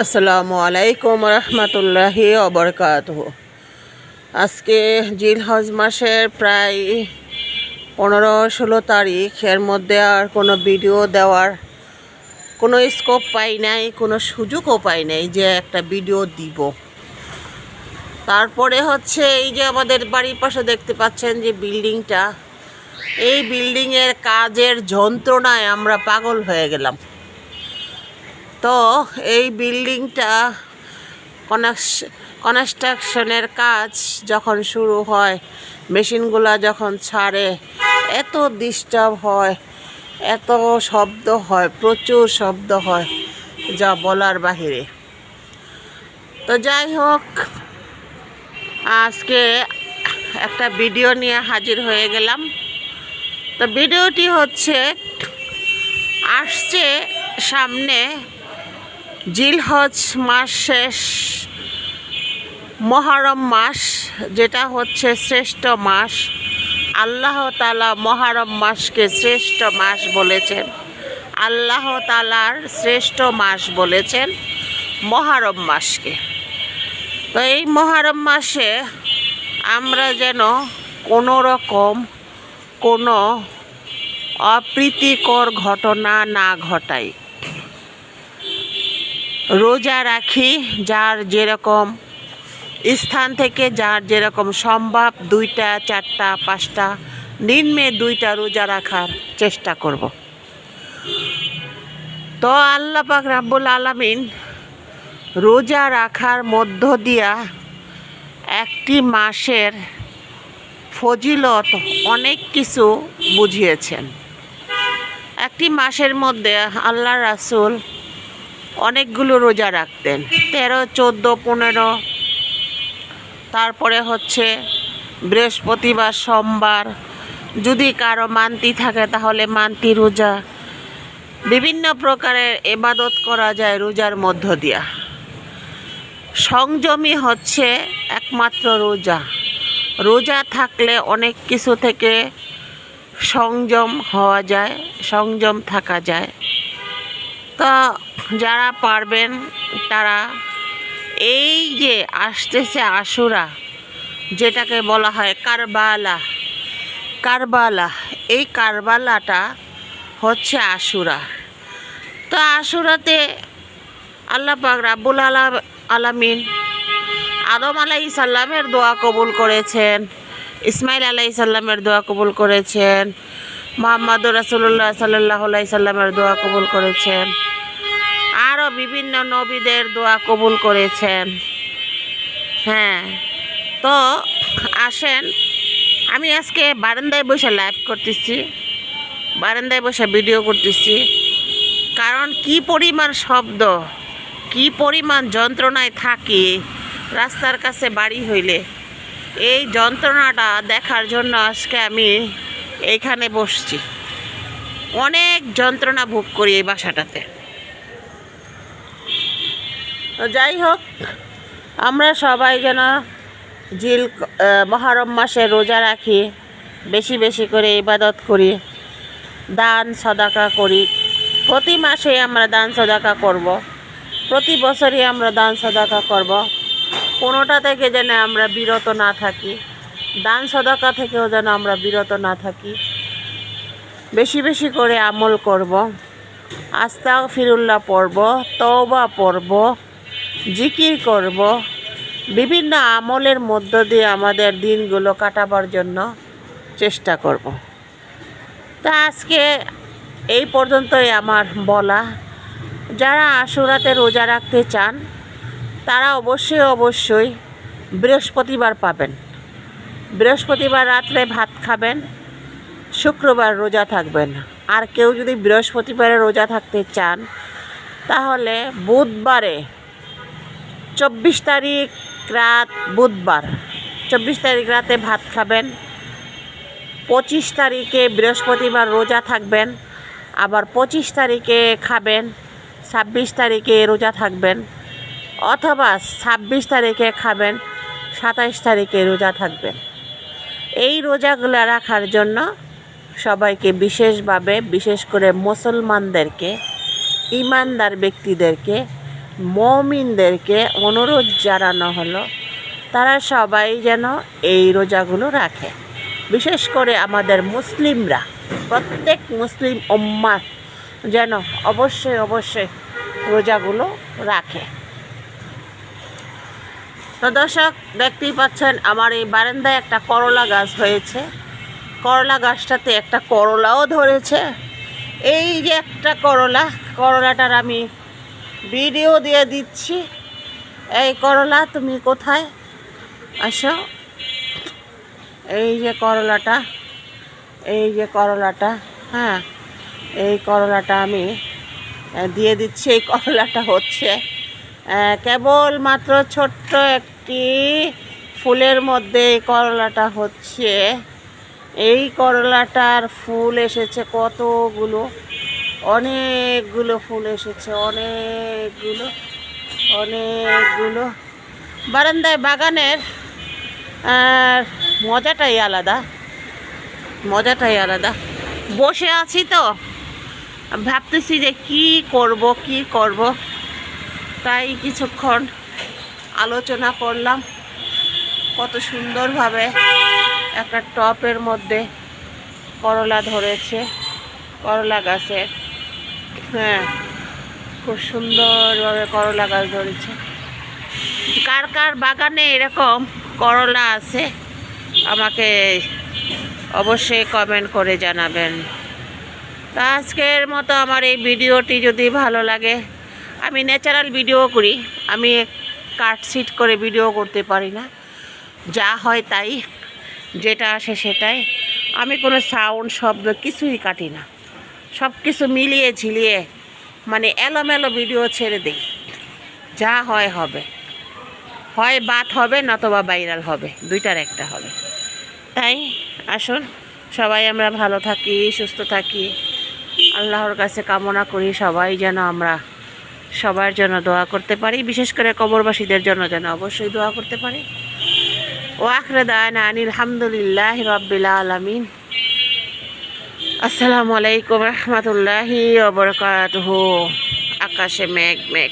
আসসালামু আলাইকুম রহমতুল্লাহি ওবরকাতুহু। আজকে জিলহজ মাসের প্রায় 15-16 তারিখ। এর মধ্যে আর কোনো ভিডিও দেওয়ার কোনো স্কোপ পাই নাই, কোনো সুযোগও পাই নাই যে একটা ভিডিও দিব। তারপরে হচ্ছে এই যে আমাদের বাড়ির পাশে দেখতে পাচ্ছেন যে বিল্ডিংটা, এই বিল্ডিংয়ের কাজের যন্ত্রণায় আমরা পাগল হয়ে গেলাম। তো এই বিল্ডিংটা কনস্ট্রাকশনের কাজ যখন শুরু হয়, মেশিনগুলা যখন ছাড়ে, এত ডিস্টার্ব হয়, এত শব্দ হয়, প্রচুর শব্দ হয় যা বলার বাহিরে। তো যাই হোক, আজকে একটা ভিডিও নিয়ে হাজির হয়ে গেলাম। তো ভিডিওটি হচ্ছে, আসছে সামনে জিলহজ মাস শেষ, মহরম মাস, যেটা হচ্ছে শ্রেষ্ঠ মাস। আল্লাহ তাআলা মহরম মাসকে শ্রেষ্ঠ মাস বলেছেন। আল্লাহ তাআলার শ্রেষ্ঠ মাস বলেছেন মহরম মাসকে। তো এই মহরম মাসে আমরা যেন কোনো রকম কোনো অপ্রীতিকর ঘটনা না ঘটাই, রোজা রাখি। যার যেরকম স্থান থেকে যার যেরকম সম্ভব 2টা 4টা 5টা নিম্নে 2টা রোজা রাখার চেষ্টা করব। তো আল্লাহ পাক রাব্বুল আলামিন রোজা রাখার মধ্য দিয়া একটি মাসের ফজিলত অনেক কিছু বুঝিয়েছেন। একটি মাসের মধ্যে আল্লাহ রাসূল অনেকগুলো রোজা রাখতেন, 13, 14, 15। তারপরে হচ্ছে বৃহস্পতিবার, সোমবার, যদি কারো মান্তি থাকে তাহলে মান্তি রোজা। বিভিন্ন প্রকারের ইবাদত করা যায় রোজার মধ্য দিয়া। সংযমী হচ্ছে একমাত্র রোজা। রোজা থাকলে অনেক কিছু থেকে সংযম হওয়া যায়, সংযম থাকা যায়। তো যারা পারবেন তারা এই যে আসতেছে আশুরা, যেটাকে বলা হয় কারবালা, এই কারবালাটা হচ্ছে আশুরা। তো আশুরাতে আল্লাহ পাক রাব্বুল আলামিন আদম আলাইহিস সালামের দোয়া কবুল করেছেন, ইসমাইল আলাইহিস সালামের দোয়া কবুল করেছেন, মুহাম্মদুর রাসূলুল্লাহ সাল্লাল্লাহু আলাইহি সাল্লামের দোয়া কবুল করেছেন, আরও বিভিন্ন নবীদের দোয়া কবুল করেছেন। হ্যাঁ, তো আসেন, আমি আজকে বারান্দায় বসে লাইভ করতেছি, বারান্দায় বসে ভিডিও করতেছি। কারণ কি পরিমাণ শব্দ, কি পরিমাণ যন্ত্রণায় থাকি রাস্তার কাছে বাড়ি হইলে, এই যন্ত্রণাটা দেখার জন্য আজকে আমি এইখানে বসছি। অনেক যন্ত্রণা ভোগ করি এই বাসাটাতে। যাই হোক, আমরা সবাই যেন মহরম মাসে রোজা রাখি, বেশি বেশি করে ইবাদত করি, দান সদাকা করি। প্রতি মাসে আমরা দান সদাকা করব, প্রতি বছরই আমরা দান সদাকা করব। কোনোটা থেকে যেন আমরা বিরত না থাকি, দান সদাকা থেকেও যেন আমরা বিরত না থাকি। বেশি বেশি করে আমল করব, আস্তাগফিরুল্লাহ পড়ব, তওবা পড়ব, জিকির করব। বিভিন্ন আমলের মধ্য দিয়ে আমাদের দিনগুলো কাটাবার জন্য চেষ্টা করব। তা আজকে এই পর্যন্তই আমার বলা। যারা আশুরাতে রোজা রাখতে চান তারা অবশ্যই বৃহস্পতিবার পাবেন। বৃহস্পতিবার রাত্রে ভাত খাবেন, শুক্রবার রোজা থাকবেন। আর কেউ যদি বৃহস্পতিবারে রোজা থাকতে চান তাহলে বুধবারে 24 তারিখ রাত, বুধবার 24 তারিখ রাতে ভাত খাবেন, 25 তারিখে বৃহস্পতিবার রোজা থাকবেন, আবার 25 তারিখে খাবেন, 26 তারিখে রোজা থাকবেন, অথবা 26 তারিখে খাবেন, 27 তারিখে রোজা থাকবেন। এই রোজাগুলো রাখার জন্য সবাইকে বিশেষভাবে, বিশেষ করে মুসলমানদেরকে, ইমানদার ব্যক্তিদেরকে মুমিনদেরকে অনুরোধ জানানো হলো তারা সবাই যেন এই রোজাগুলো রাখে। বিশেষ করে আমাদের মুসলিমরা, প্রত্যেক মুসলিম উম্মাহ যেন অবশ্যই অবশ্যই রোজাগুলো রাখে। তো দর্শক, দেখতেই পাচ্ছেন আমার এই বারান্দায় একটা করলা গাছ হয়েছে। করলা গাছটাতে একটা করলাও ধরেছে। এই যে একটা করলাটার আমি ভিডিও দিয়ে দিচ্ছি। এই করলা, তুমি কোথায়? আসো। এই যে করলাটা, হ্যাঁ, এই করলাটা আমি দিয়ে দিচ্ছি। এই করলাটা হচ্ছে কেবলমাত্র ছোট্ট একটি ফুলের মধ্যে এই করলাটা হচ্ছে। এই করলাটার ফুল এসেছে কতগুলো, অনেকগুলো ফুল এসেছে, অনেকগুলো। বারান্দায় বাগানের মজাটাই আলাদা। বসে আছি তো ভাবতেছি যে কি করব, তাই কিছুক্ষণ আলোচনা করলাম। কত সুন্দরভাবে একটা টপের মধ্যে করলা ধরেছে, করলা গাছের, হ্যাঁ, খুব সুন্দরভাবে করলা গাছ ধরেছে। কার কার বাগানে এরকম করলা আছে আমাকে অবশ্যই কমেন্ট করে জানাবেন। তা আজকের মতো আমার এই ভিডিওটি যদি ভালো লাগে, আমি ন্যাচারাল ভিডিও করি, আমি কাটছিট করে ভিডিও করতে পারি না, যা হয় তাই, যেটা আসে সেটাই। আমি কোনো সাউন্ড শব্দ কিছুই কাটি না, সব কিছু মিলিয়ে ঝিলিয়ে মানে এলোমেলো ভিডিও ছেড়ে দিই। যা হয় হবে, হয় বাত হবে নতবা ভাইরাল হবে, দুইটার একটা হবে। তাই আসুন সবাই আমরা ভালো থাকি, সুস্থ থাকি। আল্লাহর কাছে কামনা করি সবাই যেন আমরা সবার জন্য দোয়া করতে পারি, বিশেষ করে কবরবাসীদের জন্য যেন অবশ্যই দোয়া করতে পারি। ওয়া আখিরু দাওয়ানা আনিল হামদুলিল্লাহি রাব্বিল আলামিন। আসসালামু আলাইকুম রাহমাতুল্লাহি ওয়া বারাকাতুহু। আকাশে মেঘ।